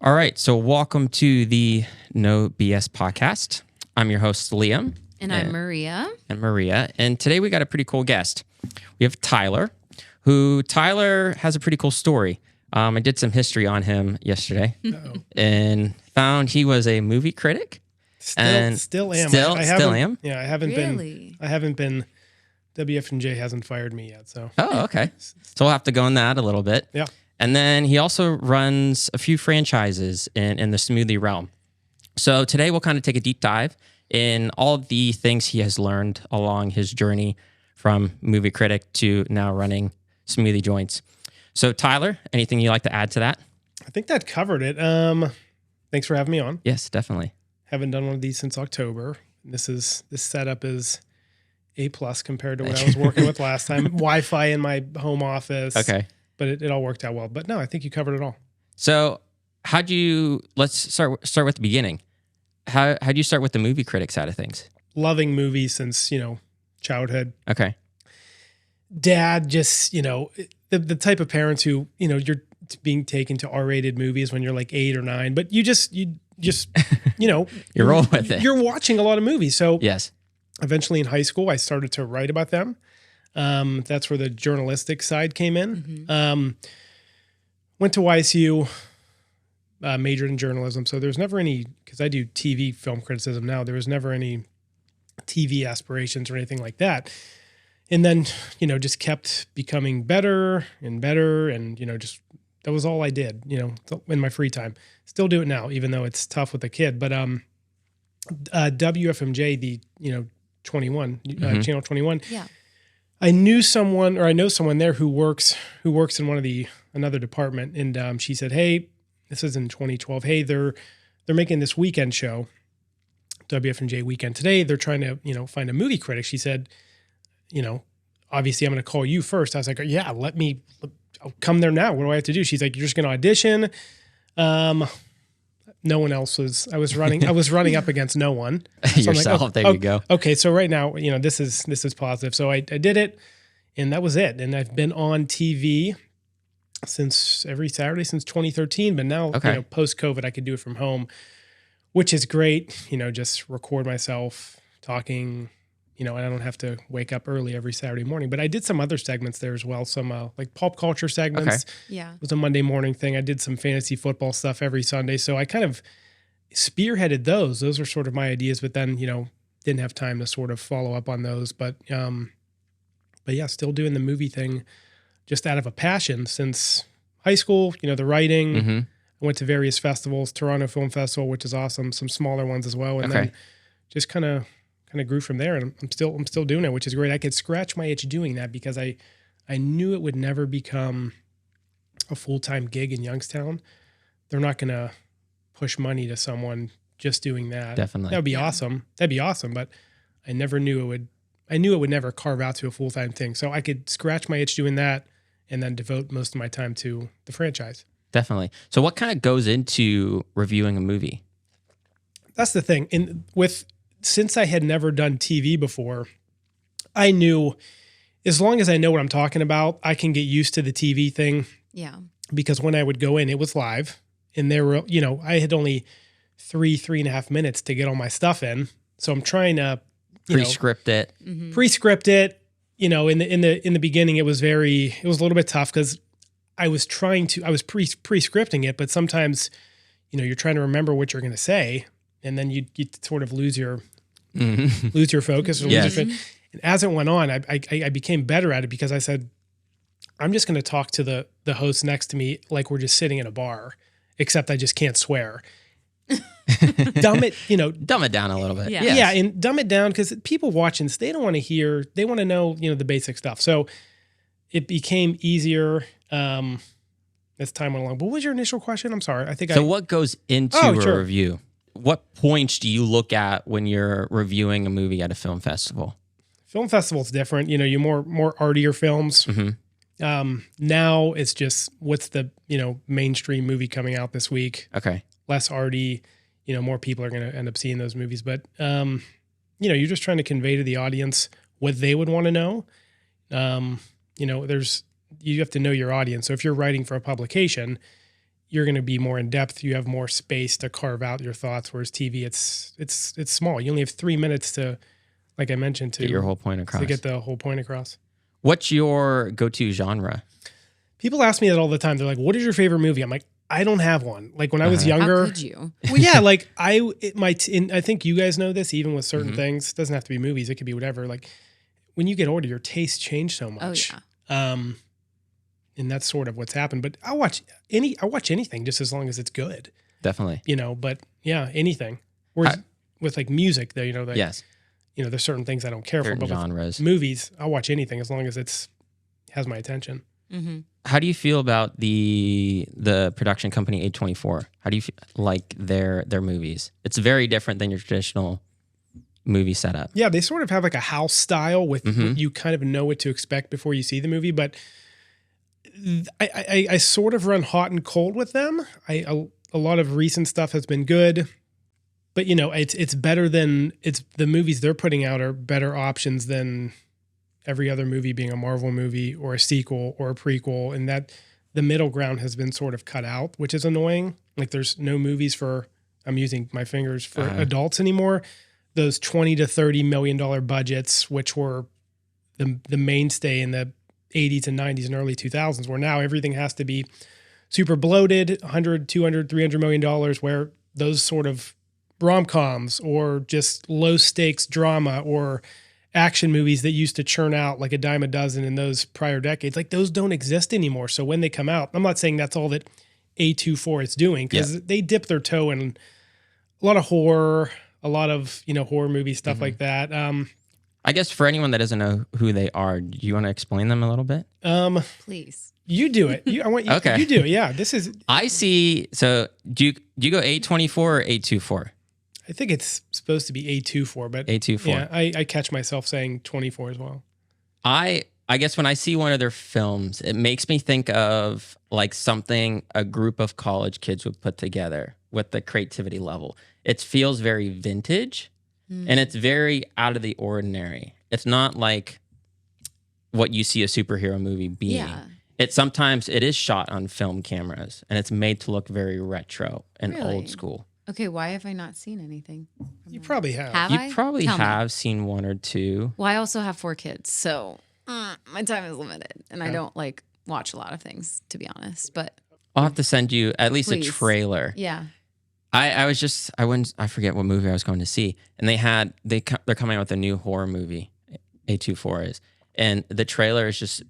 All right, so welcome to the No BS podcast. I'm your host, Liam. And I'm Maria. And today we got a pretty cool guest. We have Tyler, Tyler has a pretty cool story. I did some history on him yesterday and found he was a movie critic. Still am. Still am? Yeah, I haven't been. WF&J hasn't fired me yet, so. Oh, okay. So we'll have to go on that a little bit. Yeah. And then he also runs a few franchises in the smoothie realm. So today we'll kind of take a deep dive in all of the things he has learned along his journey from movie critic to now running smoothie joints. So Tyler, anything you'd like to add to that? I think that covered it. Thanks for having me on. Yes, definitely. Haven't done one of these since October. This setup is A+ compared to what I was working with last time. Wi-Fi in my home office. Okay. But it all worked out well. But no, I think you covered it all. So let's start with the beginning. How'd you start with the movie critic side of things? Loving movies since, childhood. Okay. Dad just, the type of parents who, you're being taken to R-rated movies when you're like 8 or 9, but you just, you roll with it. You're watching a lot of movies. So yes. Eventually in high school, I started to write about them. That's where the journalistic side came in. Mm-hmm. Went to YSU, majored in journalism. So there's never any, because I do TV film criticism now, there was never any TV aspirations or anything like that. And then, just kept becoming better and better. And, just, that was all I did, in my free time. Still do it now, even though it's tough with a kid. But WFMJ, the, 21, Channel 21. Yeah. I know someone there who works in another department, and she said, "Hey, this is in 2012. Hey, they're making this weekend show, WF&J Weekend today. They're trying to find a movie critic." She said, "Obviously, I'm going to call you first." I was like, "Yeah, I'll come there now. What do I have to do?" She's like, "You're just going to audition." No one else was. I was running up against no one. So yourself. I'm like, there you go. Okay, so right now, this is positive. So I did it, and that was it. And I've been on TV since every Saturday since 2013. But now, post COVID, I could do it from home, which is great. Just record myself talking. And I don't have to wake up early every Saturday morning. But I did some other segments there as well. Some like pop culture segments. Okay. Yeah. It was a Monday morning thing. I did some fantasy football stuff every Sunday. So I kind of spearheaded those. Those were sort of my ideas, but then, didn't have time to sort of follow up on those. But yeah, still doing the movie thing just out of a passion since high school, the writing. Mm-hmm. I went to various festivals, Toronto Film Festival, which is awesome. Some smaller ones as well. And then just kind of grew from there, and I'm still doing it, which is great. I could scratch my itch doing that because I knew it would never become a full-time gig in Youngstown. They're not going to push money to someone just doing that. Definitely. That would be awesome. That'd be awesome, but I knew it would never carve out to a full-time thing. So I could scratch my itch doing that and then devote most of my time to the franchise. Definitely. So what kind of goes into reviewing a movie? That's the thing. Since I had never done TV before, I knew as long as I know what I'm talking about, I can get used to the TV thing. Yeah. Because when I would go in, it was live, and there were, I had only 3.5 minutes to get all my stuff in. So I'm trying to pre-script it. Mm-hmm. Pre-script it. In the beginning, it was a little bit tough because I was pre-scripting it, but sometimes, you're trying to remember what you're going to say, and then you sort of lose your focus. Or yes. And as it went on, I became better at it because I said, I'm just going to talk to the host next to me like we're just sitting in a bar, except I just can't swear. Dumb it down a little bit. Yeah. Yes. Yeah, and dumb it down because people watching, they don't want to hear, they want to know, the basic stuff. So it became easier as time went along. But what was your initial question? I'm sorry. What goes into a review? What points do you look at when you're reviewing a movie at a film festival? Film festival's different. You're more artier films. Mm-hmm. Now it's just what's the mainstream movie coming out this week. Okay. Less arty. More people are going to end up seeing those movies. But you're just trying to convey to the audience what they would want to know. You have to know your audience. So if you're writing for a publication, you're going to be more in depth. You have more space to carve out your thoughts. Whereas TV, it's small. You only have 3 minutes to, like I mentioned, to Get your whole point across. To get the whole point across. What's your go-to genre? People ask me that all the time. They're like, "What is your favorite movie?" I'm like, I don't have one. Like when I was younger, how could you? Well, yeah, like I think you guys know this. Even with certain things, it doesn't have to be movies. It could be whatever. Like when you get older, your tastes change so much. Oh yeah. And that's sort of what's happened. But I watch anything just as long as it's good. Definitely. But yeah, anything. Whereas with like music, there, Yes. There's certain things I don't care Certain for. But genres. with movies, I'll watch anything as long as has my attention. Mm-hmm. How do you feel about the production company A24? How do you like their movies? It's very different than your traditional movie setup. Yeah, they sort of have like a house style with you kind of know what to expect before you see the movie, but I sort of run hot and cold with them. A lot of recent stuff has been good, but it's better than the movies they're putting out are better options than every other movie being a Marvel movie or a sequel or a prequel, and that the middle ground has been sort of cut out, which is annoying. Like there's no movies I'm using my fingers for adults anymore. Those $20 to $30 million budgets, which were the mainstay in the 80s and 90s and early 2000s, where now everything has to be super bloated, $100, $200, $300 million, where those sort of rom-coms or just low stakes drama or action movies that used to churn out like a dime a dozen in those prior decades, like those don't exist anymore. So when they come out, I'm not saying that's all that A24 is doing, because they dip their toe in a lot of horror, a lot of, horror movie stuff like that. I guess for anyone that doesn't know who they are, do you want to explain them a little bit? Please. You do it. I want you. Okay. You do it. Yeah. This is. I see. So do you go A24 or A24? I think it's supposed to be A24, but A24. Yeah, I catch myself saying 24 as well. I guess when I see one of their films, it makes me think of like something a group of college kids would put together with the creativity level. It feels very vintage and it's very out of the ordinary. It's not like what you see a superhero movie being. Yeah. Sometimes it is shot on film cameras and it's made to look very retro and old school. Okay, why have I not seen anything? You probably have. Have You I? probably Tell me. have seen one or two. Well, I also have 4 kids, so my time is limited, and I don't watch a lot of things, to be honest. But I'll have to send you at least Please. a trailer. yeah, I forget what movie I was going to see, and they're coming out with a new horror movie. A24 is, and the trailer is just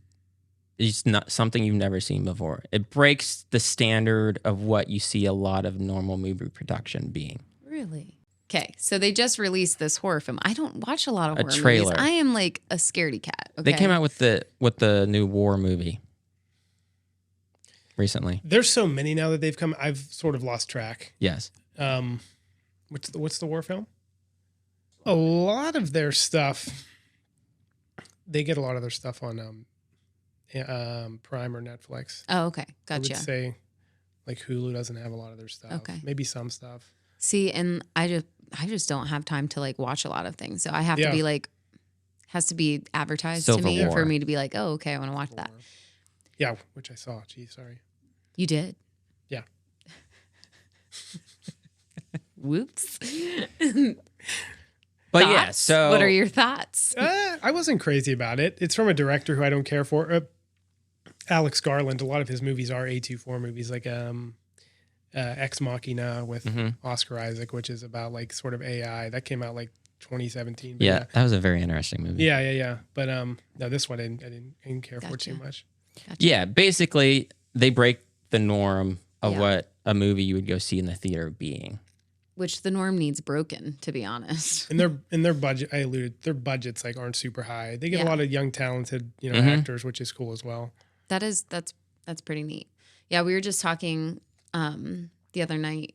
it's not something you've never seen before. It breaks the standard of what you see a lot of normal movie production being. really. Okay, so they just released this horror film. I don't watch a lot of horror trailer. movies. I am like a scaredy cat. Okay? They came out with the new war movie recently. There's so many now that they've come. I've sort of lost track. Yes. What's the war film? A lot of their stuff. They get a lot of their stuff on Prime or Netflix. Oh, okay, I gotcha. would say like Hulu doesn't have a lot of their stuff. Okay. Maybe some stuff. See, and I just don't have time to watch a lot of things, so I have to be has to be advertised Civil to me War. for me to be like, oh, okay, I want to watch that. Yeah, which I saw. Gee, sorry. You did. Yeah. Whoops. But yeah, Thoughts? so What are your thoughts? I wasn't crazy about it. It's from a director who I don't care for. Alex Garland. A lot of his movies are A24 movies, like Ex Machina with Oscar Isaac, which is about like sort of AI. That came out like 2017. But that was a very interesting movie. Yeah. But no, this one I didn't care for too much. Gotcha. Yeah, basically they break the norm of what a movie you would go see in the theater being. Which the norm needs broken, to be honest. And their budget, I alluded, their budgets like aren't super high. They get a lot of young, talented, actors, which is cool as well. That's pretty neat. Yeah, we were just talking the other night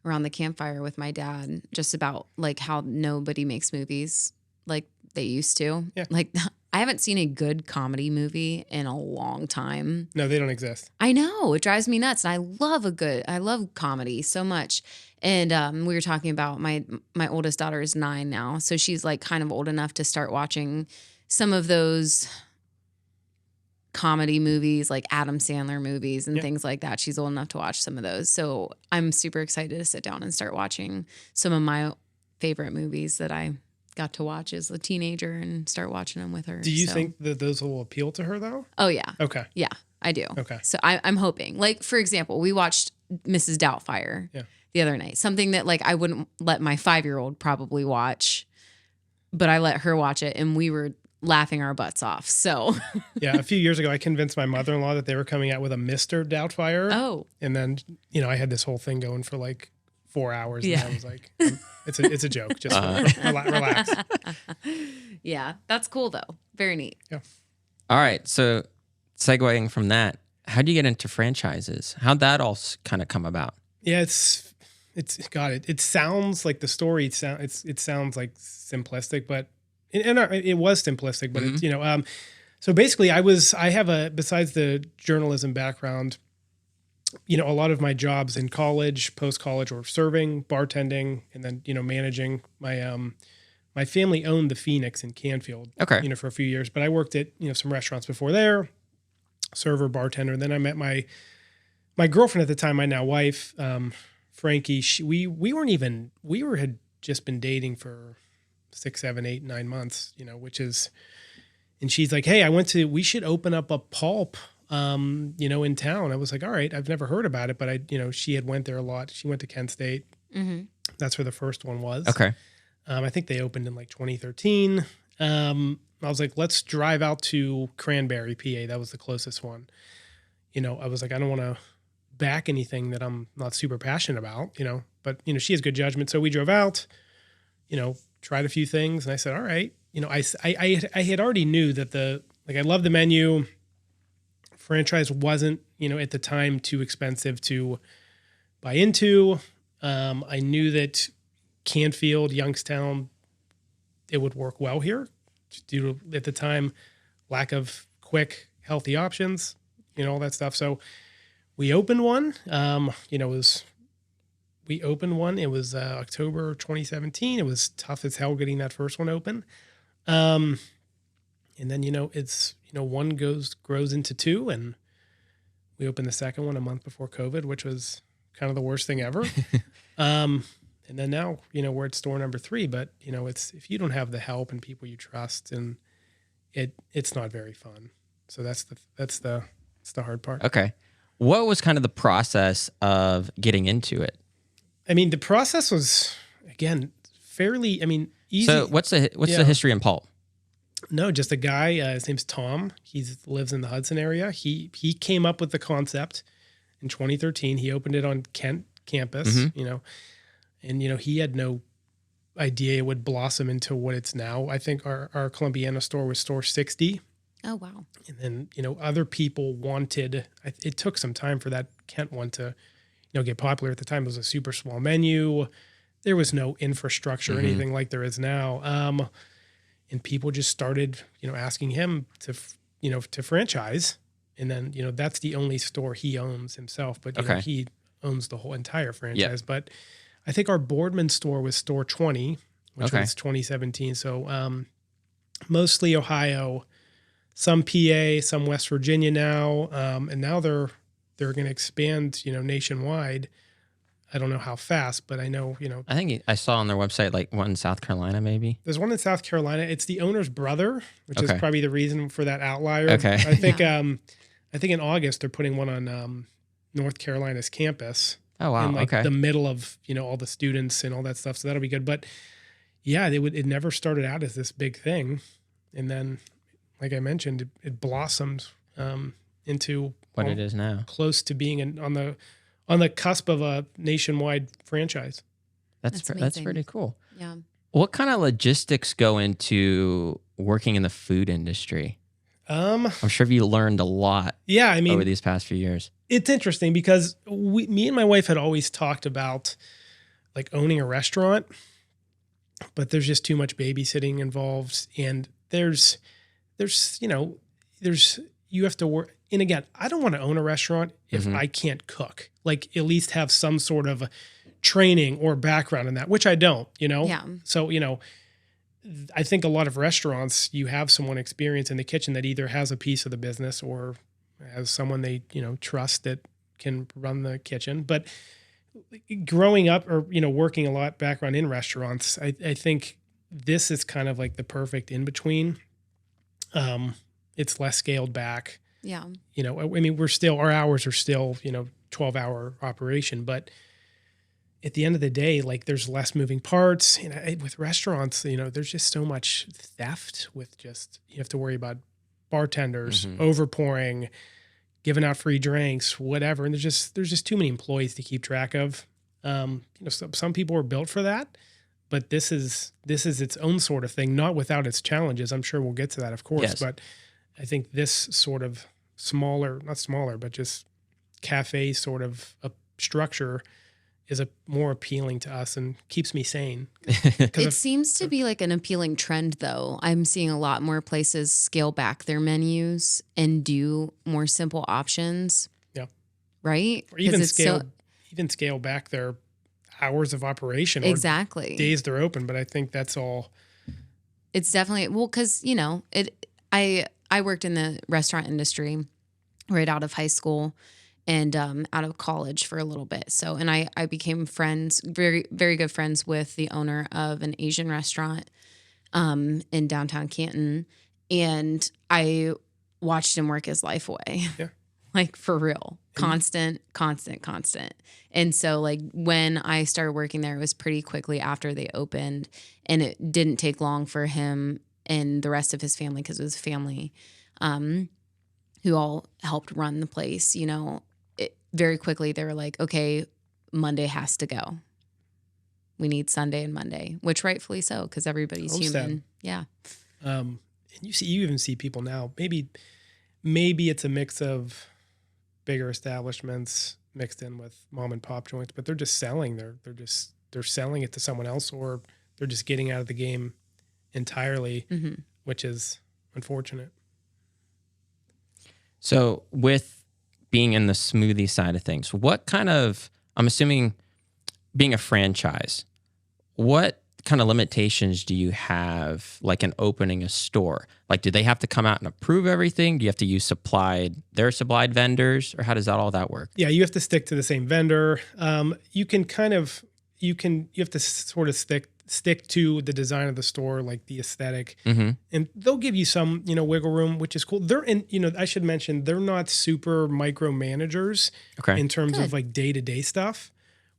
around the campfire with my dad just about like how nobody makes movies like they used to. Yeah. Like I haven't seen a good comedy movie in a long time. No, they don't exist. I know, it drives me nuts, and I love comedy so much. And we were talking about my oldest daughter is 9 now, so she's like kind of old enough to start watching some of those comedy movies, like Adam Sandler movies and Yep. things like that. She's old enough to watch some of those. So I'm super excited to sit down and start watching some of my favorite movies that I got to watch as a teenager and start watching them with her. Do you So- think that those will appeal to her though? Oh, yeah. Okay. Yeah, I do. Okay. So I'm hoping. Like, for example, we watched Mrs. Doubtfire the other night. Something that like I wouldn't let my 5-year-old probably watch, but I let her watch it and we were laughing our butts off. So Yeah, a few years ago, I convinced my mother-in-law that they were coming out with a Mr. Doubtfire. oh, And then, I had this whole thing going for like 4 hours. Yeah. And I was like, it's a joke. Just relax. yeah, that's cool though. Very neat. All right. So segueing from that, how do you get into franchises? How'd that all kind of come about? Yeah, it's got it. It sounds like the story. It sounds like simplistic, but it was simplistic. But it's so basically, besides the journalism background, a lot of my jobs in college, post college, were serving, bartending, and then managing. My family owned the Phoenix in Canfield. Okay. For a few years, but I worked at some restaurants before there, server, bartender. And then I met my girlfriend at the time, my now wife, Frankie. We had just been dating for 6, 7, 8, 9 months, and she's like, hey, we should open up a Pulp, in town. I was like, all right, I've never heard about it, but she had went there a lot. She went to Kent State. Mm-hmm. That's where the first one was. Okay. I think they opened in like 2013. I was like, let's drive out to Cranberry, PA. That was the closest one. I was like, I don't want to back anything that I'm not super passionate about, but she has good judgment. So we drove out, tried a few things, and I said, all right, I had already knew that I love the menu. Franchise wasn't, at the time too expensive to buy into. I knew that Canfield, Youngstown, it would work well here due to, at the time, lack of quick, healthy options, all that stuff. So we opened one. It was October 2017. It was tough as hell getting that first one open. And then, it's, one grows into two, and we opened the second one a month before COVID, which was kind of the worst thing ever. And then now, we're at store number 3, but it's, if you don't have the help and people you trust, and it's not very fun. So that's the hard part. Okay. What was kind of the process of getting into it? I mean, the process was, again, fairly, easy. So what's the history in Pulp? No, just a guy. His name's Tom. He lives in the Hudson area. He came up with the concept in 2013. He opened it on Kent campus, and he had no idea it would blossom into what it's now. I think our Columbiana store was store 60. Oh, wow. And then, other people wanted, it took some time for that Kent one to, get popular. At the time, it was a super small menu. There was no infrastructure or anything like there is now. And people just started, asking him to franchise. And then, that's the only store he owns himself, but he owns the whole entire franchise. But I think our Boardman store was store 20, which was 2017. So mostly Ohio, some PA, some West Virginia now. And now they're going to expand, nationwide. I don't know how fast, but I know, I think I saw on their website like one in South Carolina, maybe. There's one in South Carolina. It's the owner's brother, which is probably the reason for that outlier. Okay. I think in August they're putting one on North Carolina's campus. Oh wow. In the middle of all the students and all that stuff. So that'll be good. But yeah, it never started out as this big thing, and then, like I mentioned, it blossomed into what it is now. Close to being on the cusp of a nationwide franchise. That's pretty cool. Yeah. What kind of logistics go into working in the food industry? I'm sure you learned a lot. Yeah, over these past few years. It's interesting because me and my wife had always talked about like owning a restaurant, but there's just too much babysitting involved, and there's you have to work. And again, I don't want to own a restaurant if I can't cook. Like, at least have some sort of training or background in that, which I don't, Yeah. So, I think a lot of restaurants, you have someone experienced in the kitchen that either has a piece of the business or has someone they, trust that can run the kitchen. But growing up or, working a lot background in restaurants, I think this is kind of like the perfect in between. It's less scaled back. Yeah. Our hours are still, 12-hour operation, but at the end of the day, like there's less moving parts. With restaurants, there's just so much theft with you have to worry about bartenders overpouring, giving out free drinks, whatever. And there's just too many employees to keep track of. Some people are built for that, but this is its own sort of thing, not without its challenges. I'm sure we'll get to that, of course. Yes. But I think this sort of not smaller, but just cafe sort of a structure is more appealing to us and keeps me sane. It seems to be like an appealing trend, though. I'm seeing a lot more places scale back their menus and do more simple options. Yeah. Right? Or even scale back their hours of operation. Exactly. Or days they're open. But I think that's all. It's definitely, because, I worked in the restaurant industry right out of high school and out of college for a little bit. So, and I became very, very good friends with the owner of an Asian restaurant in downtown Canton. And I watched him work his life away. Yeah. Like for real. Constant. And so like when I started working there, it was pretty quickly after they opened, and it didn't take long for him and the rest of his family, because it was family who all helped run the place, very quickly they were like, okay, Monday has to go. We need Sunday and Monday, which rightfully so, because everybody's human. Yeah. And you even see people now, maybe it's a mix of bigger establishments mixed in with mom and pop joints, but they're just selling. They're selling it to someone else, or they're just getting out of the game entirely, which is unfortunate. So with being in the smoothie side of things, I'm assuming being a franchise, what kind of limitations do you have, like in opening a store? Like, do they have to come out and approve everything? Do you have to use their supplied vendors, or how does all that work? Yeah, you have to stick to the same vendor. You have to sort of stick to the design of the store, like the aesthetic, and they'll give you some, wiggle room, which is cool. I should mention, they're not super micromanagers in terms of like day-to-day stuff,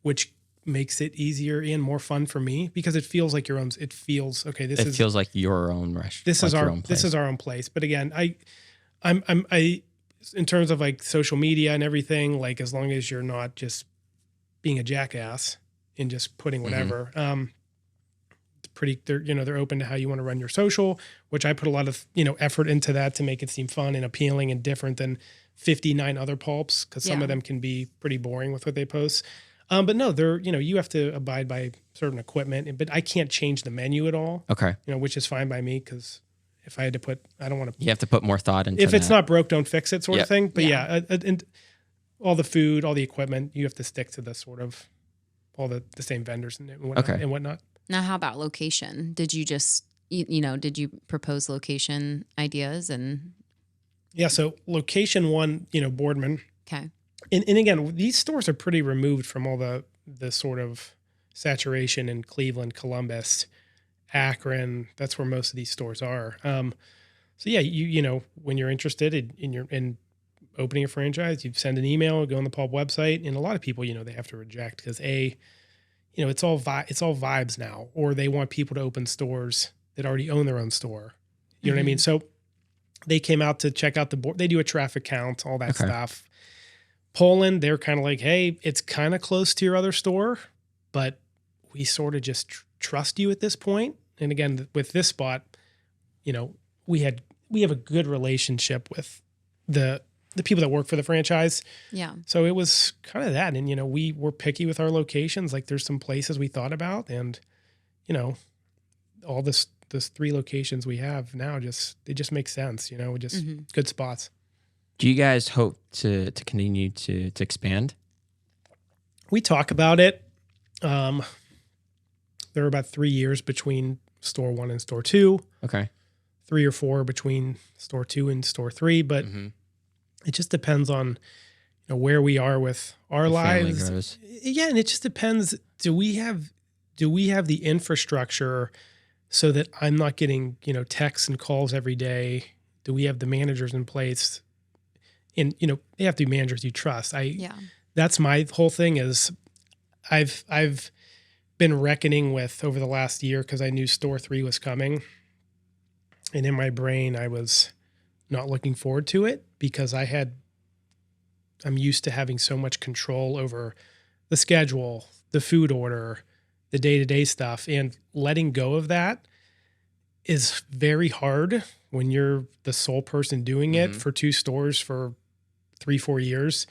which makes it easier and more fun for me, because it feels like your own. It feels okay. It feels like your own restaurant. This is our own place. But again, I'm in terms of like social media and everything, like as long as you're not just being a jackass and just putting whatever, they're open to how you want to run your social, which I put a lot of, effort into that to make it seem fun and appealing and different than 59 other pulps, because some of them can be pretty boring with what they post. But no, you have to abide by certain equipment, but I can't change the menu at all. Okay. Which is fine by me, because if I had to I don't want to. You have to put more thought into. If it's not broke, don't fix it, sort of thing. But and all the food, all the equipment, you have to stick to the sort of all the same vendors and whatnot. Now, how about location? Did you just did you propose location ideas and? Yeah. So location one, Boardman. Okay. And again, these stores are pretty removed from all the sort of saturation in Cleveland, Columbus, Akron. That's where most of these stores are. So yeah, when you're interested in opening a franchise, you send an email, go on the Pulp website, and a lot of people, they have to reject because it's all vibes now, or they want people to open stores that already own their own store. You know what I mean? So they came out to check out the board. They do a traffic count, all that stuff. Poland, they're kind of like, hey, it's kind of close to your other store, but we sort of just trust you at this point. And again, with this spot, we have a good relationship with the people that work for the franchise. Yeah. So it was kind of that. And, we were picky with our locations. Like there's some places we thought about, and, all this 3 locations we have now, it just makes sense, good spots. Do you guys hope to continue to expand? We talk about it. There are about 3 years between store 1 and store 2. Okay. 3 or 4 between store 2 and store 3. But it just depends on where we are with our lives. Grows. Yeah, and it just depends. Do we have the infrastructure so that I'm not getting texts and calls every day? Do we have the managers in place? And they have to be managers you trust. That's my whole thing. Is I've been reckoning with over the last year, because I knew store 3 was coming, and in my brain I was not looking forward to it, because I'm used to having so much control over the schedule, the food order, the day-to-day stuff, and letting go of that is very hard when you're the sole person doing it for 2 stores for 3-4 years.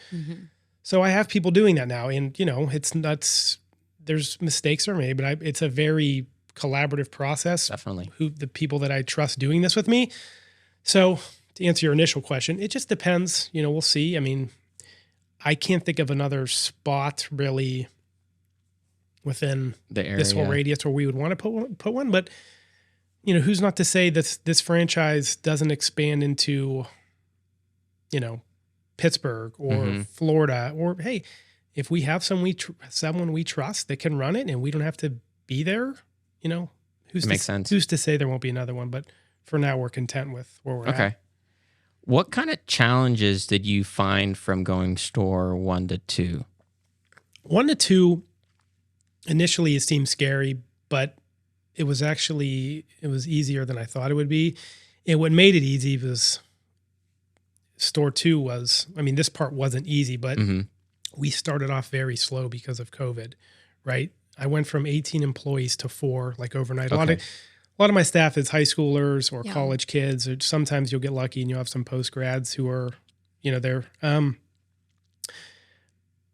So I have people doing that now, and it's nuts. There's mistakes are made, but it's a very collaborative process. Definitely. The people that I trust doing this with me. So to answer your initial question, it just depends. We'll see. I mean, I can't think of another spot really within The area. this whole radius where we would want to put one. But who's not to say that this franchise doesn't expand into Pittsburgh or Florida, or hey, if we have someone we trust that can run it and we don't have to be there, makes sense. Who's to say there won't be another one? But for now, we're content with where we're at. Okay. What kind of challenges did you find from going store 1 to 2? 1 to 2, initially it seemed scary, but it was easier than I thought it would be. And what made it easy was store 2 was, this part wasn't easy, but we started off very slow because of COVID, right? I went from 18 employees to 4 like overnight. Okay. A lot of my staff is high schoolers or college kids, or sometimes you'll get lucky and you'll have some post grads who are, there.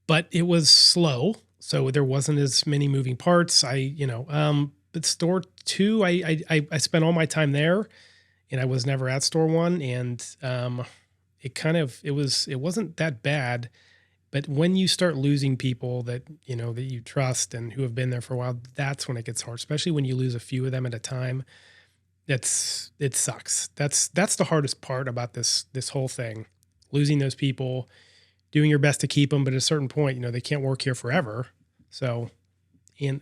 But it was slow, so there wasn't as many moving parts. But store 2, I spent all my time there, and I was never at store 1, and it wasn't that bad. But when you start losing people that you trust and who have been there for a while, that's when it gets hard, especially when you lose a few of them at a time. It sucks. That's the hardest part about this whole thing. Losing those people, doing your best to keep them, but at a certain point, they can't work here forever. So in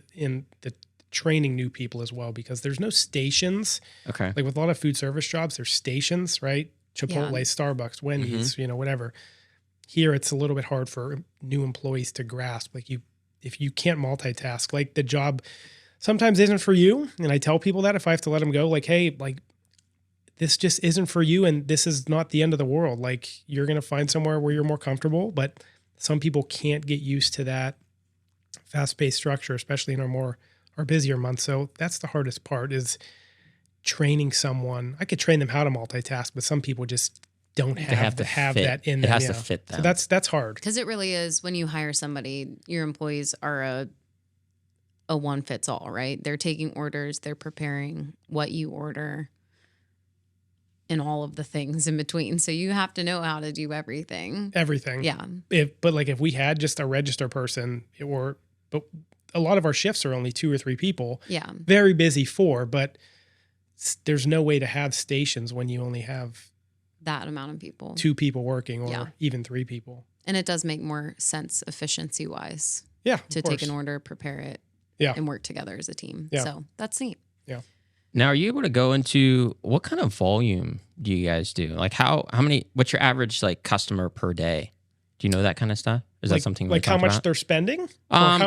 the training new people as well, because there's no stations. Okay. Like with a lot of food service jobs, there's stations, right? Chipotle, Starbucks, Wendy's, whatever. Here, it's a little bit hard for new employees to grasp. Like if you can't multitask, like the job sometimes isn't for you. And I tell people that if I have to let them go, like, hey, like this just isn't for you. And this is not the end of the world. Like you're going to find somewhere where you're more comfortable, but some people can't get used to that fast-paced structure, especially in our busier months. So that's the hardest part, is training someone. I could train them how to multitask, but some people just don't have to have that in them. It has to fit them. So that's hard. Because it really is, when you hire somebody, your employees are a one fits all, right? They're taking orders, they're preparing what you order, and all of the things in between. So you have to know how to do everything. Everything. Yeah. But if we had just a register person, but a lot of our shifts are only 2 or 3 people. Yeah. Very busy 4, but there's no way to have stations when you only have that amount of people, 2 people working, or even 3 people. And it does make more sense efficiency wise. Yeah. To take an order, prepare it, and work together as a team. Yeah. So that's neat. Yeah. Now, are you able to go into what kind of volume do you guys do? Like how many, what's your average like customer per day? Do you know that kind of stuff? Is that something like how much they're spending? How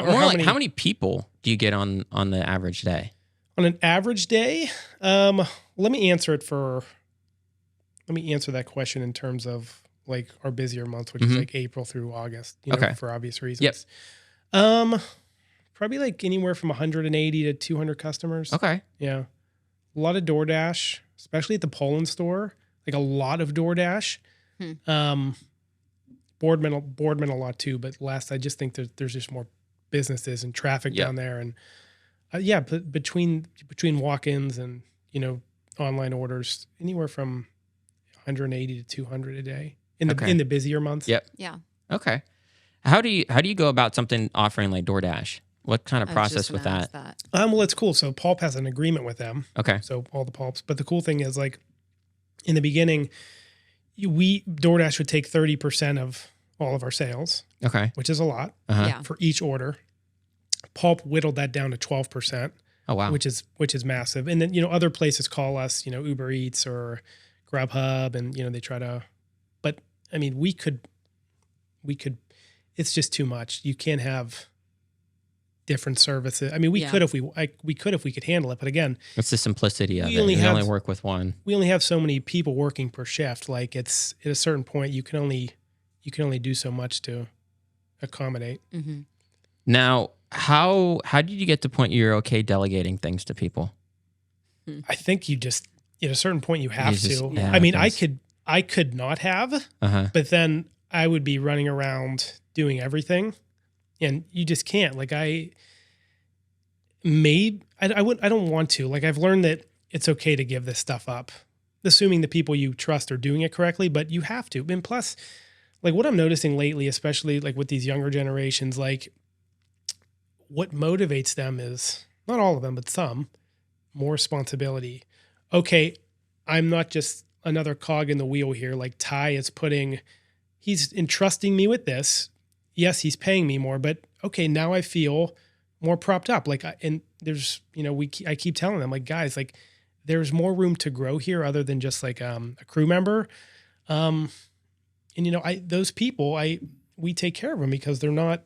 many people do you get on the average day? On an average day, let me answer that question in terms of like our busier months, which is like April through August, for obvious reasons. Yep. Probably like anywhere from 180 to 200 customers. Okay. Yeah. A lot of DoorDash, especially at the Poland store, like a lot of DoorDash. Boardman a lot too, but I just think there's just more businesses and traffic down there. And between walk-ins and, online orders, anywhere from 180 to 200 a day in the busier months. Yep. Yeah. Okay. How do you go about something offering like DoorDash? What kind of I was just process with gonna that? ask that. Well, it's cool. So Pulp has an agreement with them. Okay. So all the Pulps. But the cool thing is, like, in the beginning, DoorDash would take 30% of all of our sales, Okay. which is a lot Uh-huh. Yeah. for each order. Pulp whittled that down to 12%, Oh, wow. which is massive. And then, other places call us, Uber Eats or Grubhub, and, they try to, but I mean, we could, it's just too much. You can't have different services. I mean, we Yeah. could if we could handle it, but again, It's the simplicity of We it. only We have- only work with one. we only have so many people working per shift. Like, it's at a certain point, you can only do so much to accommodate. Mm-hmm. Now, how did you get to the point you're okay delegating things to people? I think you just, at a certain point, you have just- to. yeah, I mean, happens. I could not have, Uh-huh. but then I would be running around doing everything, and you just can't. Like, I don't want to. Like, I've learned that it's okay to give this stuff up, assuming the people you trust are doing it correctly, but you have to. And plus, like, what I'm noticing lately, especially like with these younger generations, like, what motivates them is, not all of them, but some, more responsibility. Okay, I'm not just another cog in the wheel here. Like, Ty is he's entrusting me with this. Yes, he's paying me more, but okay, now I feel more propped up. Like, and there's, I keep telling them, like, guys, like, there's more room to grow here other than just like a crew member. And those people, we take care of them because they're not,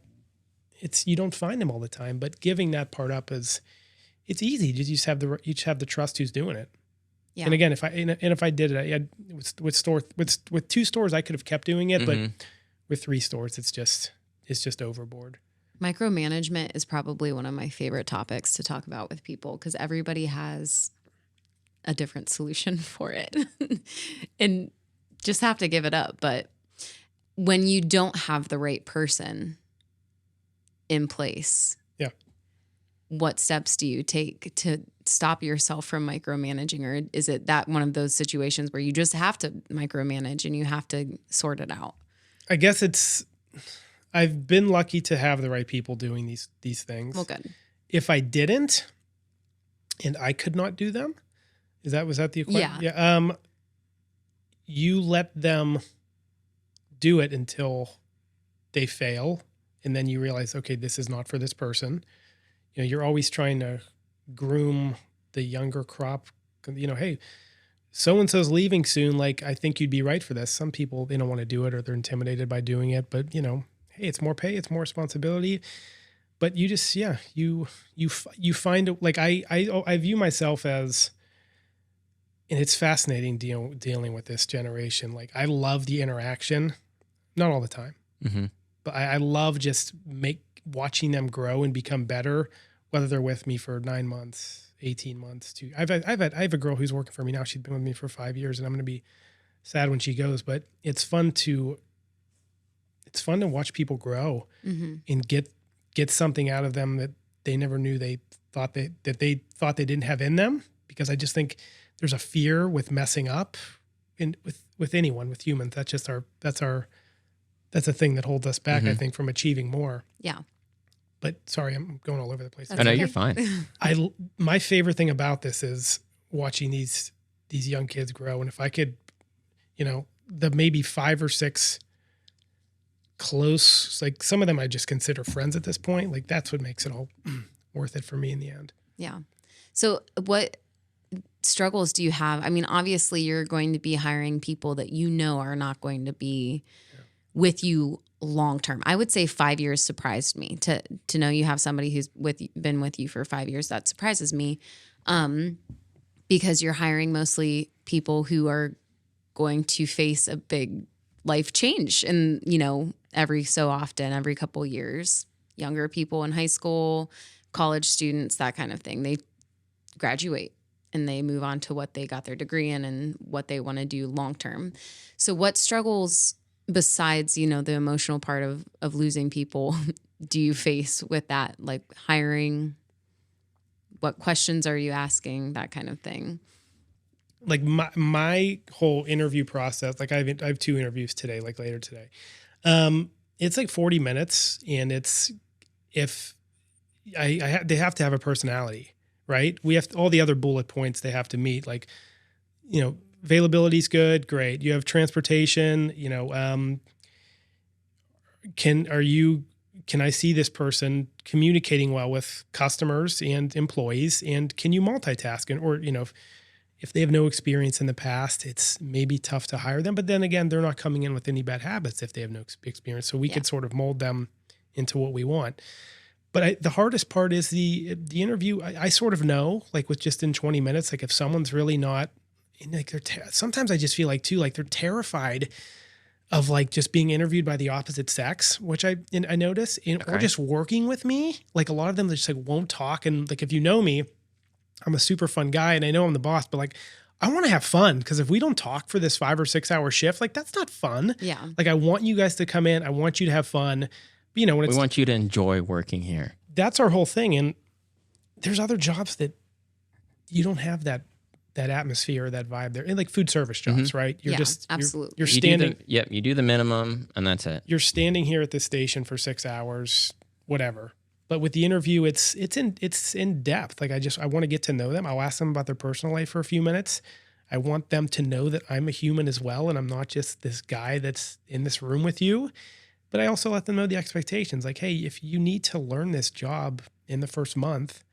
you don't find them all the time, but giving that part up it's easy. You just have the trust who's doing it. Yeah. And again, if I did it, with 2 stores, I could have kept doing it, but Mhm. with 3 stores, it's just overboard. Micromanagement is probably one of my favorite topics to talk about with people because everybody has a different solution for it and just have to give it up. But when you don't have the right person in place, Yeah. what steps do you take to stop yourself from micromanaging? Or is it that one of those situations where you just have to micromanage and you have to sort it out? I guess I've been lucky to have the right people doing these things. Well, good. If I didn't, and I could not do them, was that the equation? Yeah. You let them do it until they fail, and then you realize, okay, this is not for this person. You're always trying to groom the younger crop. Hey, so-and-so's leaving soon. Like, I think you'd be right for this. Some people, they don't want to do it or they're intimidated by doing it, but hey, it's more pay, it's more responsibility. But you just, you find, like, I view myself as, and it's fascinating dealing with this generation. Like, I love the interaction, not all the time, Mhm. but I love just watching them grow and become better, whether they're with me for 9 months, 18 months. I have a girl who's working for me now. She's been with me for 5 years, and I'm going to be sad when she goes. But it's fun to watch people grow Mm-hmm. and get something out of them that they never knew they thought they didn't have in them. Because I just think there's a fear with messing up, and with anyone, with humans. That's a thing that holds us back, I think, from achieving more. Yeah. But sorry, I'm going all over the place. That's I know okay. you're fine. My favorite thing about this is watching these young kids grow. And if I could, the maybe 5 or 6 close, like, some of them I just consider friends at this point. Like, that's what makes it all worth it for me in the end. Yeah. So what struggles do you have? I mean, obviously you're going to be hiring people that are not going to be with you long term. I would say 5 years surprised me to know you have somebody who's been with you for 5 years. That surprises me, because you're hiring mostly people who are going to face a big life change, and every so often, every couple years, younger people in high school, college students, that kind of thing, they graduate and they move on to what they got their degree in and what they want to do long term. So what struggles, besides, the emotional part of losing people, do you face with that? Like, hiring, what questions are you asking, that kind of thing? Like, my whole interview process, like, I have 2 interviews today, like later today. It's like 40 minutes, and it's, if they have to have a personality, right? We have all the other bullet points they have to meet. Like, availability is good, great. You have transportation. Can I see this person communicating well with customers and employees, and can you multitask? Or if they have no experience in the past, it's maybe tough to hire them. But then again, they're not coming in with any bad habits if they have no experience. So we could sort of mold them into what we want. But the hardest part is the interview. I sort of know, like with just in 20 minutes, like if someone's really not, like sometimes I just feel like too, like they're terrified of like just being interviewed by the opposite sex, which I notice, or just working with me. Like a lot of them just like won't talk. And like, if you know me, I'm a super fun guy and I know I'm the boss, but like, I want to have fun, because if we don't talk for this 5 or 6 hour shift, like that's not fun. Yeah. Like I want you guys to come in. I want you to have fun. When we want you to enjoy working here. That's our whole thing. And there's other jobs that you don't have that atmosphere, that vibe there. And like food service jobs, right? You're absolutely. You're standing. You do the minimum and that's it. You're standing here at the station for 6 hours, whatever. But with the interview, it's in depth. Like I want to get to know them. I'll ask them about their personal life for a few minutes. I want them to know that I'm a human as well, and I'm not just this guy that's in this room with you. But I also let them know the expectations. Like, hey, if you need to learn this job in the first month,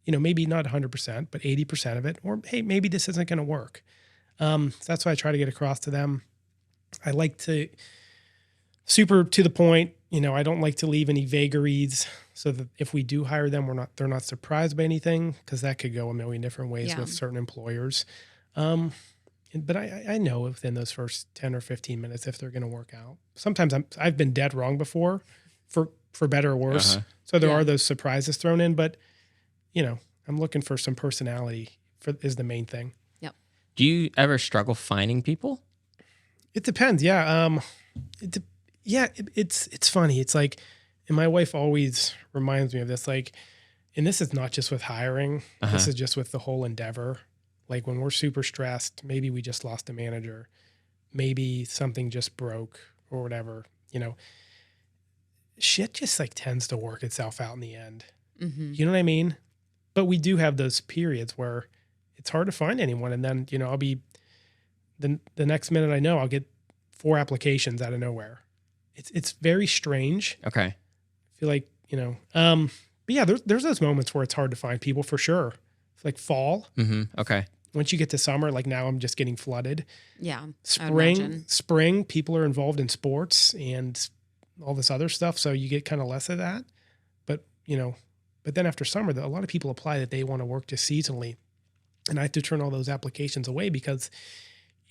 maybe not 100%, but 80% of it, or hey, maybe this isn't going to work. So that's why I try to get across to them. I like to super to the point. I don't like to leave any vagaries, so that if we do hire them, they're not surprised by anything, because that could go a million different ways with certain employers. But I know within those first 10 or 15 minutes if they're going to work out. Sometimes I've been dead wrong before, for better or worse. So there are those surprises thrown in, but I'm looking for some personality is the main thing. Yep. Do you ever struggle finding people? It depends. Yeah. It's funny. It's like, and my wife always reminds me of this, like, and this is not just with hiring. This is just with the whole endeavor. Like when we're super stressed, maybe we just lost a manager, maybe something just broke or whatever, shit just like tends to work itself out in the end. Mm-hmm. You know what I mean? But we do have those periods where it's hard to find anyone. And then, I'll be the next minute I know I'll get 4 applications out of nowhere. It's very strange. Okay. I feel like, but yeah, there's those moments where it's hard to find people for sure. It's like fall. Mm-hmm. Okay. Once you get to summer, like now I'm just getting flooded. Yeah. Spring, people are involved in sports and all this other stuff. So you get kind of less of that. But, but then after summer, a lot of people apply that they want to work just seasonally. And I have to turn all those applications away, because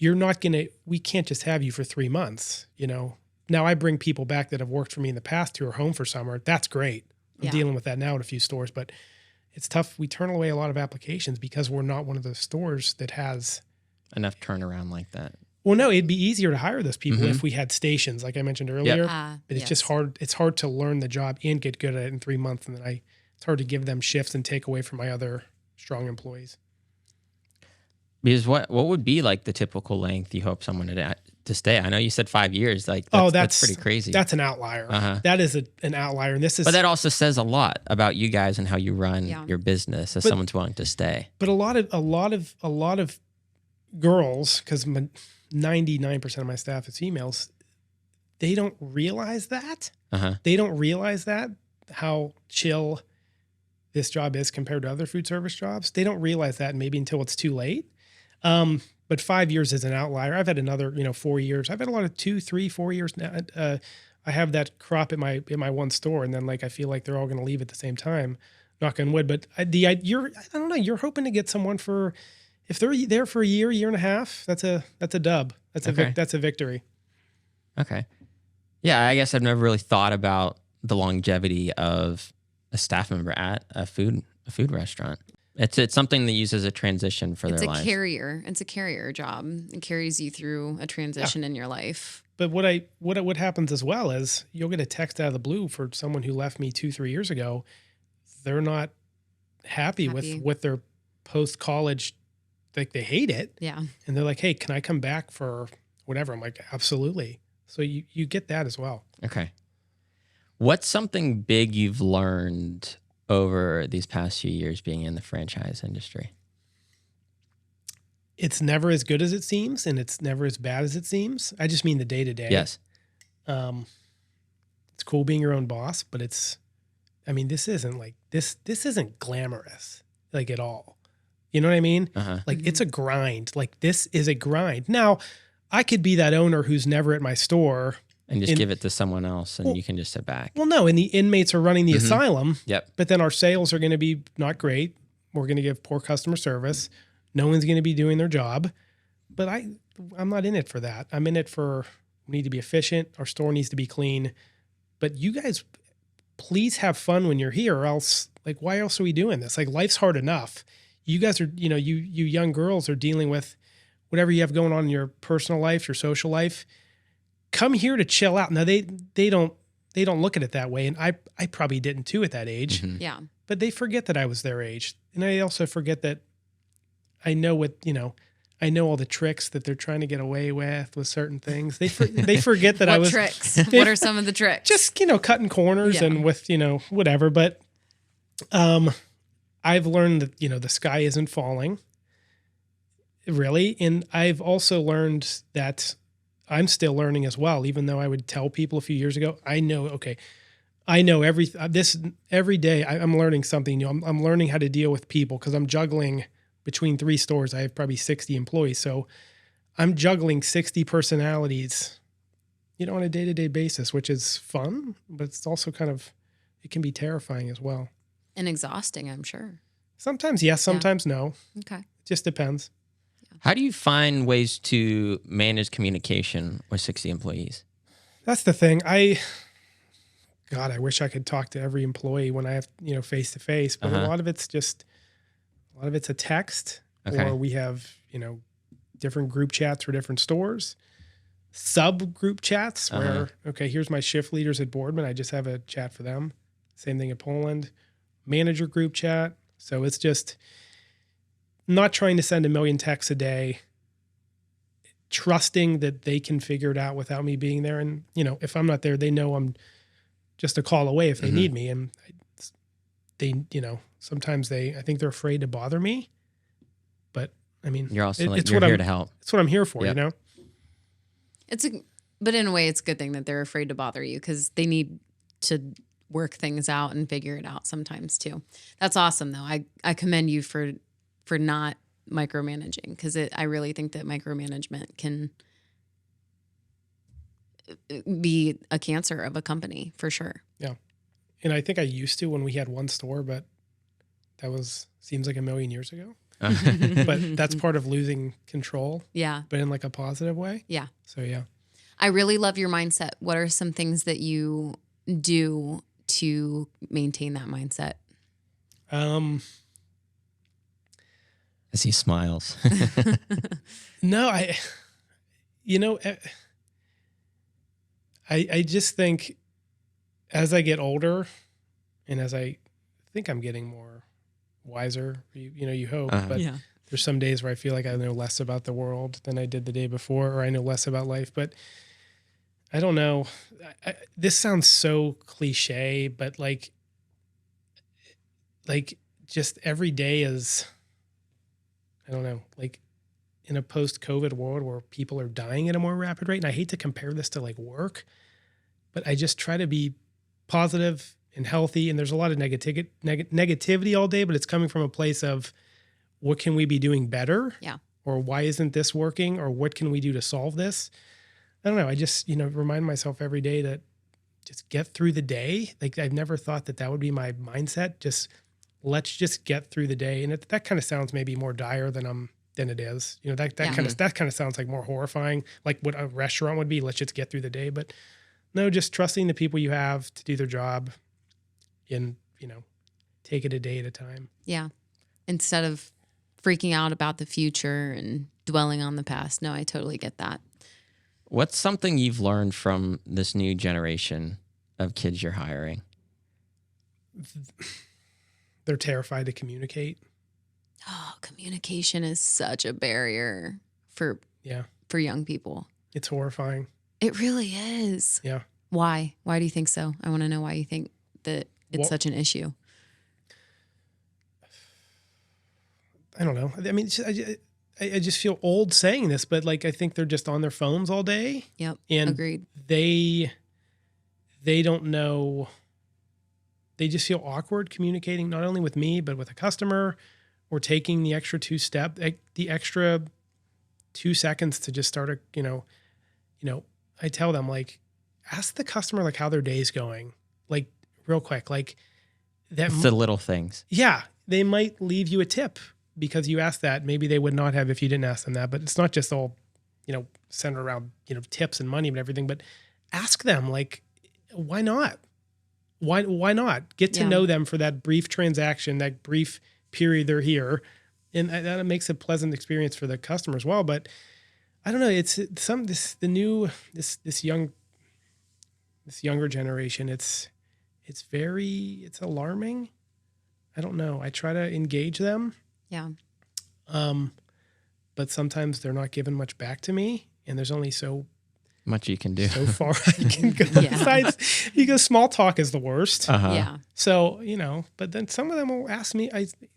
we can't just have you for 3 months, Now I bring people back that have worked for me in the past who are home for summer. That's great. I'm dealing with that now in a few stores, but it's tough. We turn away a lot of applications because we're not one of those stores that has enough turnaround like that. Well, no, it'd be easier to hire those people if we had stations, like I mentioned earlier. But it's just hard. It's hard to learn the job and get good at it in 3 months. And then it's hard to give them shifts and take away from my other strong employees. Because what would be like the typical length you hope someone to stay? I know you said 5 years. Like that's pretty crazy. That's an outlier. That is an outlier, and but that also says a lot about you guys and how you run your business. If someone's willing to stay, but a lot of girls, because 99% of my staff is females, they don't realize that. They don't realize that how chill this job is compared to other food service jobs. They don't realize that maybe until it's too late. But 5 years is an outlier. I've had another, 4 years. I've had a lot of 2, 3, 4 years now. I have that crop in my one store, and then like I feel like they're all going to leave at the same time. Knock on wood. But I don't know. You're hoping to get someone for, if they're there for a year and a half. That's a dub. That's a victory. Okay. Yeah, I guess I've never really thought about the longevity of a staff member at a food restaurant. It's something that uses a transition for their lives. It's a carrier job. It carries you through a transition in your life. But what happens as well is you'll get a text out of the blue for someone who left me 2-3 years ago. They're not happy. with their post-college, like they hate it. Yeah. And they're like, hey, can I come back for whatever? I'm like, absolutely. So you get that as well. Okay. What's something big you've learned over these past few years being in the franchise industry? It's never as good as it seems, and it's never as bad as it seems. I just mean the day to day. Yes. It's cool being your own boss, but this isn't like this isn't glamorous like at all. You know what I mean? Like it's a grind. Like this is a grind. Now, I could be that owner who's never at my store and just give it to someone else, and you can just sit back. Well, no, and the inmates are running the asylum. Yep. But then our sales are going to be not great. We're going to give poor customer service. No one's going to be doing their job. But I'm not in it for that. I'm in it for, we need to be efficient. Our store needs to be clean. But you guys, please have fun when you're here, or else, like, why else are we doing this? Like, life's hard enough. You guys are, you young girls are dealing with whatever you have going on in your personal life, your social life. Come here to chill out. Now, they don't look at it that way. And I probably didn't too at that age. Yeah. But they forget that I was their age. And I also forget that I know I know all the tricks that they're trying to get away with certain things. They forget that I was tricks. What are some of the tricks? Just, cutting corners and with, whatever. But I've learned that, the sky isn't falling, really. And I've also learned that I'm still learning as well, even though I would tell people a few years ago, I know every day I'm learning something new. I'm learning how to deal with people because I'm juggling between 3 stores. I have probably 60 employees. So I'm juggling 60 personalities, on a day-to-day basis, which is fun, but it's also it can be terrifying as well. And exhausting, I'm sure. Sometimes yes, sometimes no. Okay. It just depends. How do you find ways to manage communication with 60 employees? That's the thing. I wish I could talk to every employee when I have, face to face, but a lot of it's a text, or we have, different group chats for different stores, sub group chats where, here's my shift leaders at Boardman. I just have a chat for them. Same thing at Poland, manager group chat. So it's just not trying to send a million texts a day, trusting that they can figure it out without me being there. And, if I'm not there, they know I'm just a call away if they need me. And they, sometimes I think they're afraid to bother me, but I mean, you're also you're here to help. It's what I'm here for, But in a way, it's a good thing that they're afraid to bother you because they need to work things out and figure it out sometimes too. That's awesome though. I commend you for not micromanaging because I really think that micromanagement can be a cancer of a company for sure. Yeah. And I think I used to when we had one store, but that seems like a million years ago. But that's part of losing control. Yeah. But in like a positive way. Yeah. So yeah. I really love your mindset. What are some things that you do to maintain that mindset? As he smiles. No, I just think as I get older and as I think I'm getting more wiser, you hope, but there's some days where I feel like I know less about the world than I did the day before, or I know less about life, but I don't know. This sounds so cliche, but like just every day is, I don't know, like in a post-COVID world where people are dying at a more rapid rate. And I hate to compare this to like work, but I just try to be positive and healthy. And there's a lot of negativity all day, but it's coming from a place of what can we be doing better? Yeah. Or why isn't this working? Or what can we do to solve this? I don't know. I just, remind myself every day that just get through the day. Like I've never thought that would be my mindset. Let's just get through the day. And that kind of sounds maybe more dire than it is. That kind of sounds like more horrifying, like what a restaurant would be. Let's just get through the day. But no, just trusting the people you have to do their job and, take it a day at a time. Yeah. Instead of freaking out about the future and dwelling on the past. No, I totally get that. What's something you've learned from this new generation of kids you're hiring? They're terrified to communicate. Oh, communication is such a barrier for young people. It's horrifying. It really is. Yeah. Why? Why do you think so? I want to know why you think that it's such an issue. I don't know. I mean, I just feel old saying this, but like, I think they're just on their phones all day. Yep. And Agreed. they don't know. They just feel awkward communicating not only with me, but with a customer, or taking the extra the extra 2 seconds to just start I tell them, like, ask the customer, like, how their day's going, like, real quick, like that. It's the little things. Yeah. They might leave you a tip because you asked that. Maybe they would not have if you didn't ask them that, but it's not just all, centered around, tips and money and everything, but ask them, like, why not? Why not get to know them for that brief transaction, that brief period they're here. And that makes a pleasant experience for the customer as well. But I don't know. It's this younger generation. It's alarming. I don't know. I try to engage them. Yeah. But sometimes they're not giving much back to me, and there's only so much you can do. So far I can go. Besides, because small talk is the worst. Uh-huh. Yeah. So, but then some of them will ask me,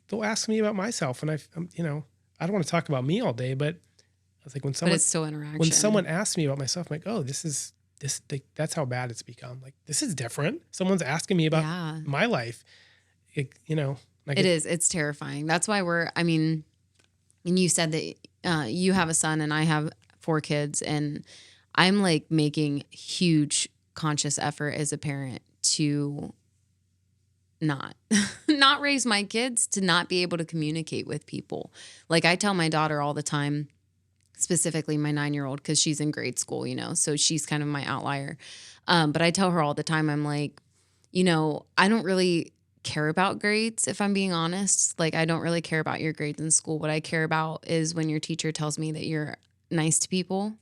they'll ask me about myself, and I don't want to talk about me all day, but I was like, when But it's still interaction. when someone asks me about myself, I'm like, oh, that's how bad it's become. Like, this is different. Someone's asking me about my life. Like, It's terrifying. That's why and you said that you have a son and I have 4 kids, and I'm like making huge conscious effort as a parent to not raise my kids to not be able to communicate with people. Like, I tell my daughter all the time, specifically my 9-year-old, because she's in grade school, so she's kind of my outlier. But I tell her all the time, I'm like, I don't really care about grades, if I'm being honest. Like, I don't really care about your grades in school. What I care about is when your teacher tells me that you're nice to people,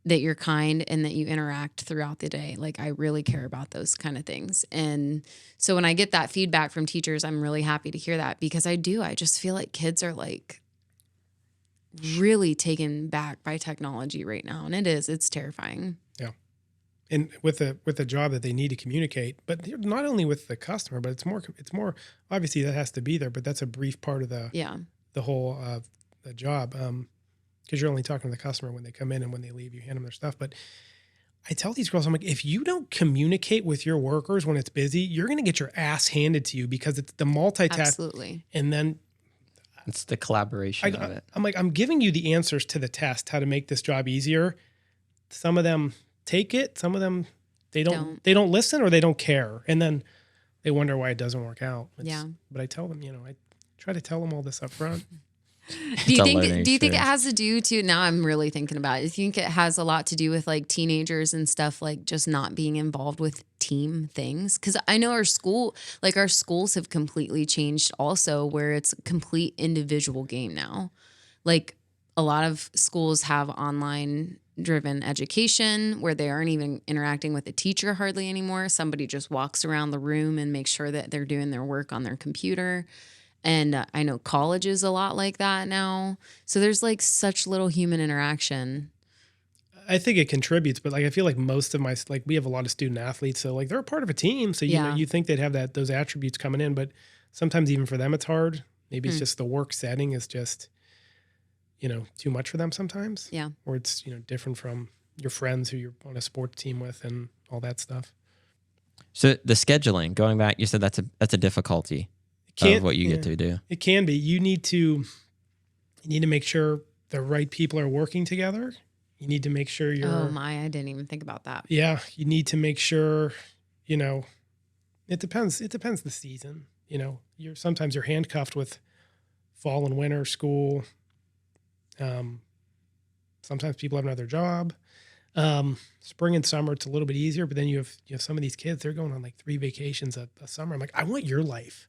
that you're kind, and that you interact throughout the day. Like, I really care about those kind of things. And so when I get that feedback from teachers, I'm really happy to hear that, because I just feel like kids are like really taken back by technology right now. And it's terrifying. Yeah. And with a job that they need to communicate, but not only with the customer, but it's more obviously that has to be there, but that's a brief part of the whole the job. Because you're only talking to the customer when they come in, and when they leave, you hand them their stuff. But I tell these girls, I'm like, if you don't communicate with your workers when it's busy, you're going to get your ass handed to you, because it's the multitask. Absolutely. And then it's the collaboration of it. I'm like, I'm giving you the answers to the test, how to make this job easier. Some of them take it. Some of them, they don't listen, or they don't care. And then they wonder why it doesn't work out. But I tell them, I try to tell them all this up front. Do you think it has to do to, now I'm really thinking about it, do you think it has a lot to do with like teenagers and stuff, like just not being involved with team things? Because I know our schools have completely changed also, where it's a complete individual game now. Like, a lot of schools have online driven education where they aren't even interacting with a teacher hardly anymore. Somebody just walks around the room and makes sure that they're doing their work on their computer. And I know college is a lot like that now. So there's like such little human interaction. I think it contributes, but like, I feel like most of we have a lot of student athletes, so like they're a part of a team. So you think they'd have those attributes coming in, but sometimes even for them it's hard. Maybe it's just the work setting is just, too much for them sometimes. Yeah. Or it's, different from your friends who you're on a sports team with and all that stuff. So the scheduling, going back, you said that's a difficulty of what you get to do. It can be. You need to make sure the right people are working together. You need to make sure I didn't even think about that. Yeah. You need to make sure, it depends the season. Sometimes you're handcuffed with fall and winter school. Sometimes people have another job. Spring and summer, it's a little bit easier, but then you have some of these kids, they're going on like 3 vacations a summer. I'm like, I want your life.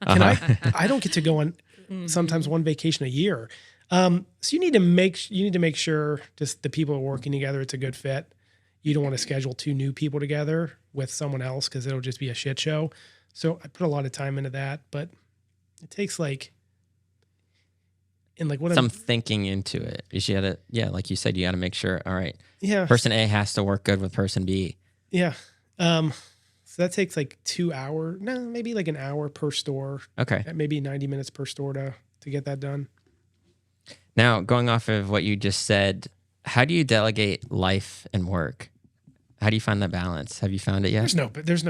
I don't get to go on sometimes 1 vacation a year. So you need to make sure just the people are working together, it's a good fit. You don't want to schedule 2 new people together with someone else, because it'll just be a shit show. So I put a lot of time into that, but it takes some thinking into it. You got to, like you said, you got to make sure, all right, person A has to work good with person B. Yeah. So that takes like 2 hours, no, maybe like an hour per store. Okay. Maybe 90 minutes per store to get that done. Now, going off of what you just said, how do you delegate life and work? How do you find that balance? Have you found it yet? There's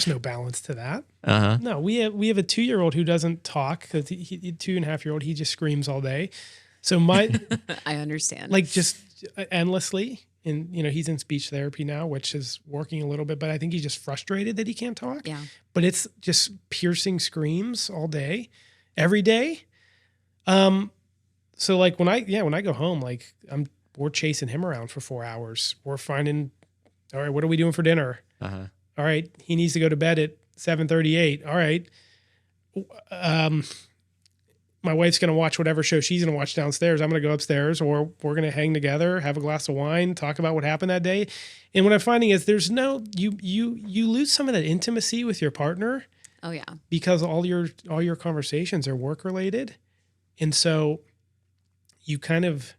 no balance to that. Uh-huh. No, we have a 2-year-old who doesn't talk because he 2.5-year-old, he just screams all day. So I understand. Like just endlessly. And, he's in speech therapy now, which is working a little bit, but I think he's just frustrated that he can't talk. Yeah. But it's just piercing screams all day, every day. So like when I go home, like we're chasing him around for 4 hours. We're finding, all right, what are we doing for dinner? Uh-huh. All right, he needs to go to bed at 7:38. All right. My wife's going to watch whatever show she's going to watch downstairs. I'm going to go upstairs, or we're going to hang together, have a glass of wine, talk about what happened that day. And what I'm finding is there's you lose some of that intimacy with your partner. Oh yeah. Because all your conversations are work related. And so you kind of,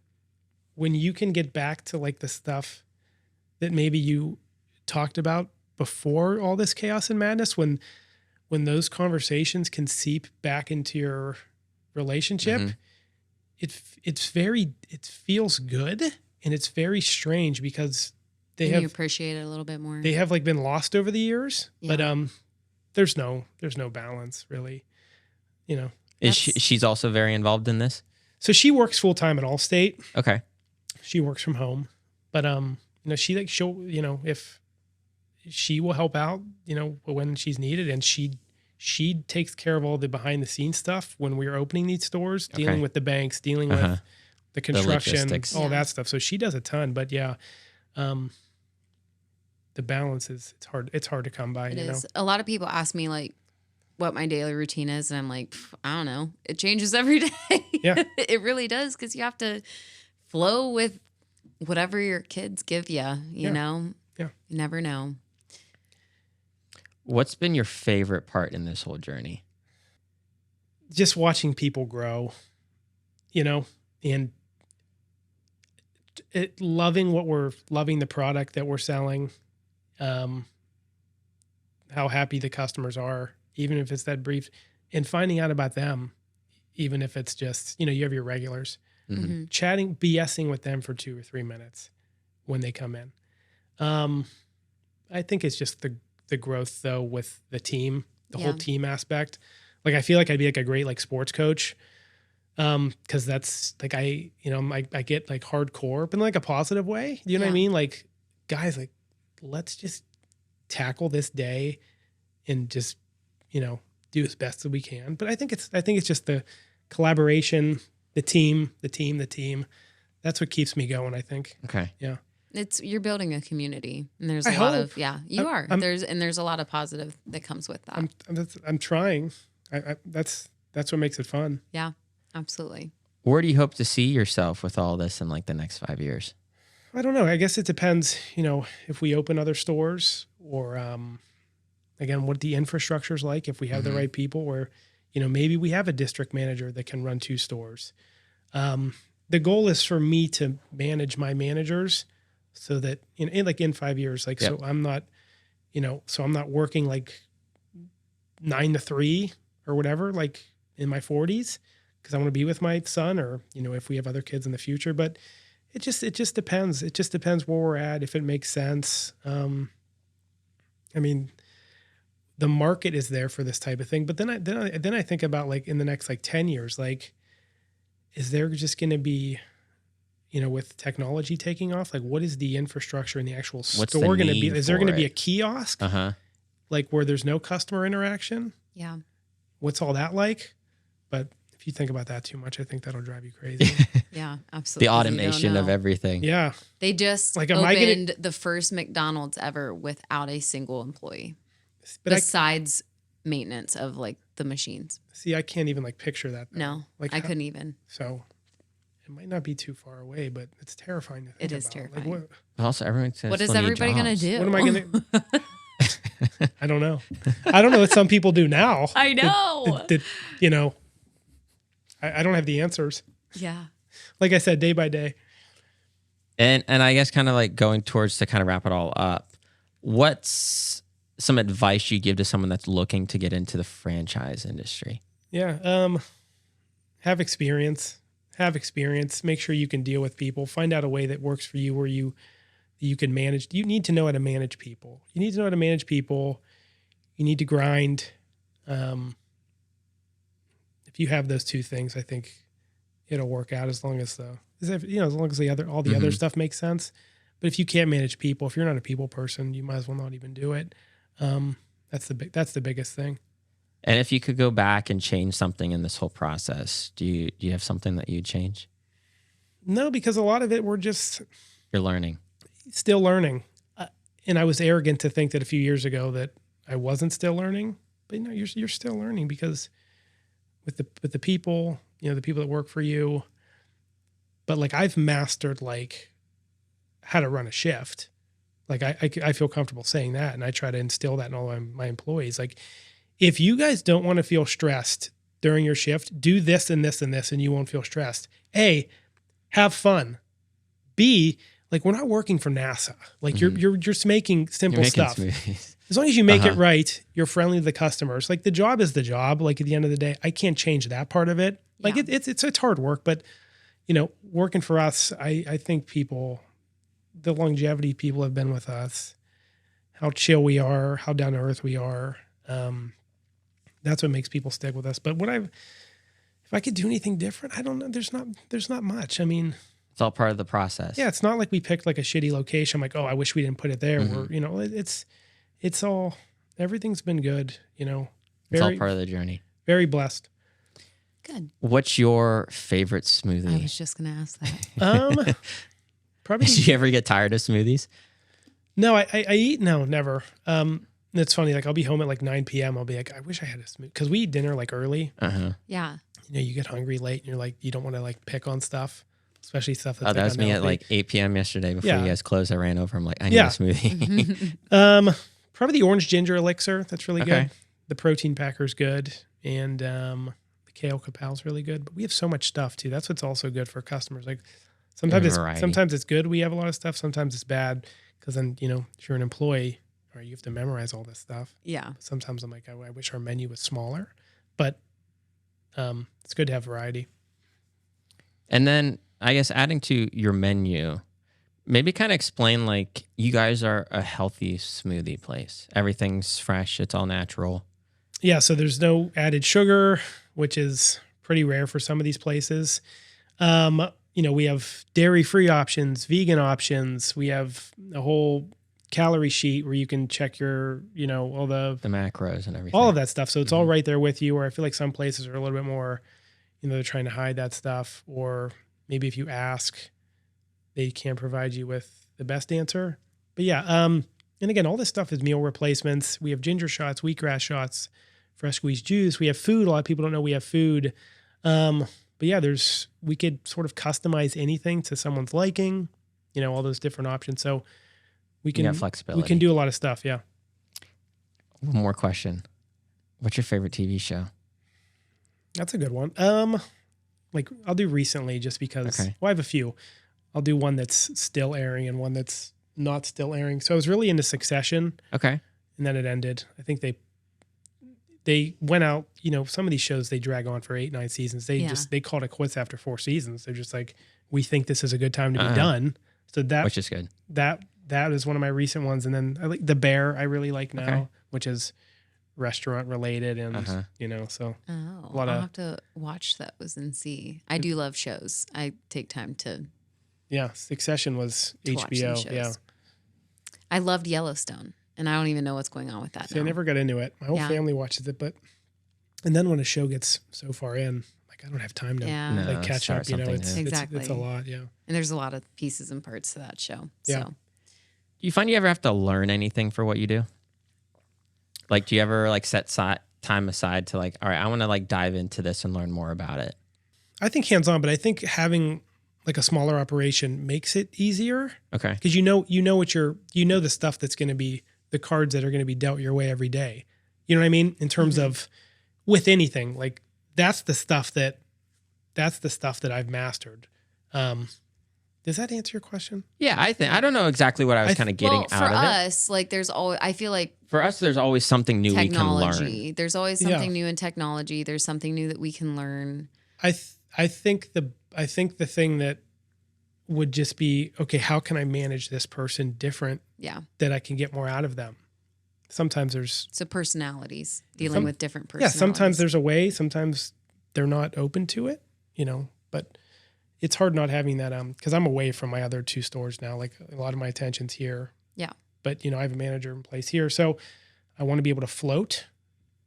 when you can get back to like the stuff that maybe you talked about before all this chaos and madness, when those conversations can seep back into your relationship, Mm-hmm. it feels good, and it's very strange because you appreciate it a little bit more. They have like been lost over the years, Yeah. but there's no balance really, Is she's also very involved in this? So she works full time at Allstate. Okay. She works from home, but she'll if she will help out, when she's needed, and she takes care of all the behind the scenes stuff when we're opening these stores, dealing with the banks, dealing with the construction, all that stuff. So she does a ton, but yeah, the balance it's hard to come by. It is. A lot of people ask me like what my daily routine is, and I'm like, I don't know. It changes every day. Yeah. It really does, because you have to flow with whatever your kids give you, you know? Yeah. You never know. What's been your favorite part in this whole journey? Just watching people grow, and loving the product that we're selling, how happy the customers are, even if it's that brief, and finding out about them, even if it's just, you have your regulars, chatting, BSing with them for 2 or 3 minutes when they come in. I think it's just the growth though with the team, the whole team aspect. Like I feel like I'd be like a great like sports coach. Cause that's like, I get like hardcore, but in like a positive way. You know what I mean? Like guys, like let's just tackle this day and just, do as best as we can. But I think it's just the collaboration, the team. That's what keeps me going, I think. Okay. Yeah. You're building a community, and there's a lot of there's a lot of positive that comes with that. I'm trying. That's what makes it fun. Yeah, absolutely. Where do you hope to see yourself with all this in like the next 5 years? I don't know. I guess it depends, if we open other stores or, again, what the infrastructure is like, if we have the right people, or, maybe we have a district manager that can run 2 stores. The goal is for me to manage my managers so that in 5 years, like, so I'm not, I'm not working like 9 to 3 or whatever, like in my 40s, because I want to be with my son, or, if we have other kids in the future. But it just depends. It just depends where we're at, if it makes sense. I mean, the market is there for this type of thing. But then I think about like in the next like 10 years, like, is there just going to be, with technology taking off, like what is the infrastructure in the actual store going to be? Is there going to be a kiosk, like where there's no customer interaction? Yeah. What's all that like? But if you think about that too much, I think that'll drive you crazy. Yeah, absolutely. The automation of everything. Yeah. They just opened the first McDonald's ever without a single employee, besides maintenance of like the machines. See, I can't even like picture that. No, like I couldn't even. So it might not be too far away, but it's terrifying to think about. It is terrifying. Like, also, what is everybody going to do? What am I going to I don't know. I don't know what some people do now. I know. I don't have the answers. Yeah. Like I said, day by day. And I guess kind of like going towards to kind of wrap it all up, What's some advice you give to someone that's looking to get into the franchise industry? Yeah. Have experience. Make sure you can deal with people. Find out a way that works for you where you can manage. You need to know how to manage people. You need to grind. If you have those two things, I think it'll work out as long as all the other stuff makes sense. But if you can't manage people, if you're not a people person, you might as well not even do it. That's the biggest thing. And if you could go back and change something in this whole process, do you have something that you'd change? No, because a lot of it You're learning. Still learning. And I was arrogant to think that a few years ago that I wasn't still learning. But you're still learning because with the people, the people that work for you. But like I've mastered like how to run a shift. Like I feel comfortable saying that, and I try to instill that in all my employees. Like, if you guys don't want to feel stressed during your shift, do this and this and this, and you won't feel stressed. A, have fun. B, like we're not working for NASA. Like you're just making simple stuff. Smoothies. As long as you make it right, you're friendly to the customers. Like the job is the job. Like at the end of the day, I can't change that part of it. Like it's hard work, but working for us, I think the longevity people have been with us, how chill we are, how down to earth we are. That's what makes people stick with us. But if I could do anything different, I don't know. There's not much. I mean, it's all part of the process. Yeah. It's not like we picked like a shitty location. I'm like, oh, I wish we didn't put it there. It's all, everything's been good, It's all part of the journey. Very blessed. Good. What's your favorite smoothie? I was just going to ask that. Probably. Did you ever get tired of smoothies? No, I eat. No, never. It's funny. Like I'll be home at like 9 p.m. I'll be like, I wish I had a smoothie because we eat dinner like early. Yeah. You get hungry late and you're like, you don't want to like pick on stuff, especially stuff that's that was me at like 8 p.m. yesterday before you guys closed. I ran over. I'm like, I need a smoothie. Probably the orange ginger elixir. That's really good. The protein packer's good. And the kale kapal's really good. But we have so much stuff too. That's what's also good for customers. Like sometimes it's good. We have a lot of stuff. Sometimes it's bad because then, if you're an employee, or you have to memorize all this stuff. Yeah. Sometimes I'm like, I wish our menu was smaller, but it's good to have variety. And then I guess adding to your menu, maybe kind of explain like you guys are a healthy smoothie place. Everything's fresh. It's all natural. Yeah. So there's no added sugar, which is pretty rare for some of these places. We have dairy-free options, vegan options. We have a whole calorie sheet where you can check your, all the macros and everything, all of that stuff. So it's all right there with you. Or I feel like some places are a little bit more, they're trying to hide that stuff. Or maybe if you ask, they can't provide you with the best answer. But yeah. And again, all this stuff is meal replacements. We have ginger shots, wheatgrass shots, fresh squeezed juice. We have food. A lot of people don't know we have food. But yeah, we could sort of customize anything to someone's liking, all those different options. So we can have flexibility. We can do a lot of stuff. Yeah. One more question. What's your favorite TV show? That's a good one. Like I'll do recently just because, I have a few. I'll do one that's still airing and one that's not still airing. So I was really into Succession. Okay. And then it ended. I think they went out, some of these shows, they drag on for 8-9 seasons. They called it quits after 4 seasons. They're just like, we think this is a good time to be done. So which is good. That is one of my recent ones. And then I like The Bear. I really like now, which is restaurant related. And, so I'll have to watch those and see. I do love shows. I take time to. Yeah. Succession was HBO. Yeah. I loved Yellowstone and I don't even know what's going on with that. See, I never got into it. My whole family watches it, and then when a show gets so far in, like I don't have time to catch up. It's a lot. Yeah. And there's a lot of pieces and parts to that show. Yeah. So. Do you find you ever have to learn anything for what you do? Like, do you ever like set time aside to like, all right, I want to like dive into this and learn more about it? I think hands-on, but I think having like a smaller operation makes it easier. Okay. Because the stuff that's going to be the cards that are going to be dealt your way every day. You know what I mean? In terms of with anything, like that's the stuff that I've mastered. Does that answer your question? Yeah, I don't know exactly what I was kind of getting Well, for out of it. us, like there's always, I feel like For us, there's always something new we can learn. technology. There's always something new in technology. There's something new that we can learn. I think the thing that would just be, okay, how can I manage this person different? Yeah. That I can get more out of them. Sometimes there's So personalities, dealing with different personalities. Yeah, sometimes there's a way, sometimes they're not open to it, but it's hard not having that because I'm away from my other 2 stores now. Like a lot of my attention's here. Yeah. But I have a manager in place here. So I want to be able to float.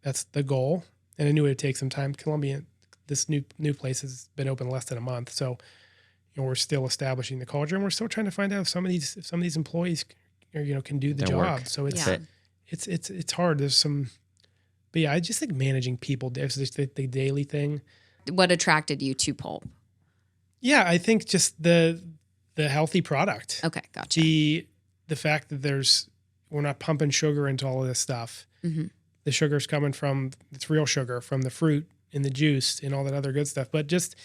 That's the goal. And I knew it would take some time. Columbia, this new place has been open less than a month. So we're still establishing the culture, and we're still trying to find out if some of these employees can do the job. Work. So Yeah. it's hard. There's some, but yeah, I just think managing people. It's just the daily thing. What attracted you to Pulp? Yeah, I think just the healthy product. Okay, gotcha. The fact that we're not pumping sugar into all of this stuff. Mm-hmm. The sugar's coming from, it's real sugar from the fruit and the juice and all that other good stuff. But just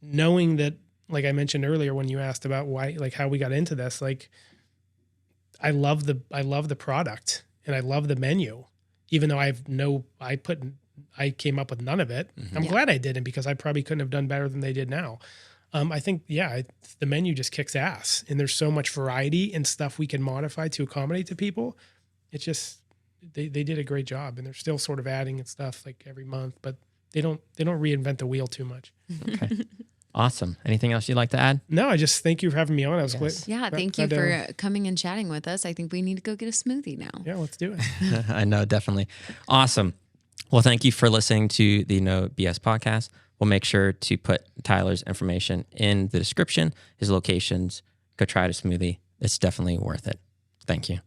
knowing that, like I mentioned earlier when you asked about why, like how we got into this, like I love the product and I love the menu, even though I came up with none of it. Mm-hmm. I'm glad I didn't, because I probably couldn't have done better than they did now. I think, the menu just kicks ass, and there's so much variety and stuff we can modify to accommodate to people. It's just, they did a great job, and they're still sort of adding and stuff like every month, but they don't reinvent the wheel too much. Okay. Awesome. Anything else you'd like to add? No, I just thank you for having me on. I was Yes. Yeah, thank you for coming and chatting with us. I think we need to go get a smoothie now. Yeah, let's do it. I know, definitely. Awesome. Well, thank you for listening to the No BS podcast. We'll make sure to put Tyler's information in the description, his locations. Go try the smoothie. It's definitely worth it. Thank you.